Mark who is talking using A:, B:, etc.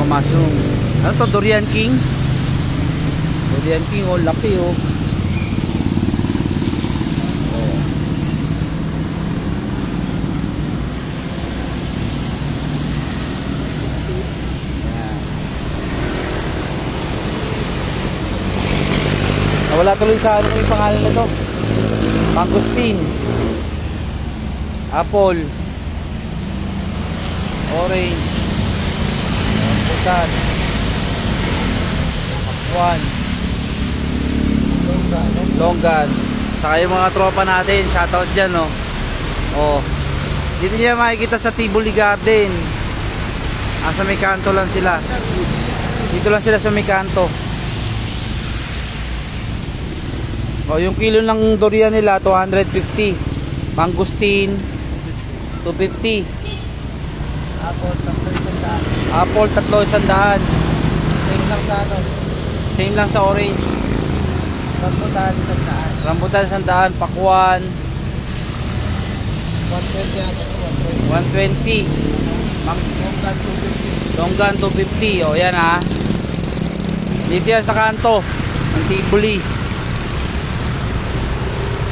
A: mushroom. Ano to? Durian King? Durian King, oh, laki oh. Wala tuloy sa ano yung pangalan na to. Mangosteen, apple, orange, rambutan, pakwan, longgan. Saka yung mga tropa natin, shoutout dyan, no? Oh, dito niya makikita sa Tivoli Garden. Sa may kanto lang sila. Dito lang sila sa may kanto. Oh, yung kilo ng durian nila 250. Mangosteen 250. Apple 300.
B: Same lang sa ano?
A: Same lang sa orange.
B: Rambutan 100.
A: Rambutan 100, pakwan
B: 120 ata to,
A: 120. Longgan 250. Oh, yan ha. Dito yan sa kanto ng Tivoli.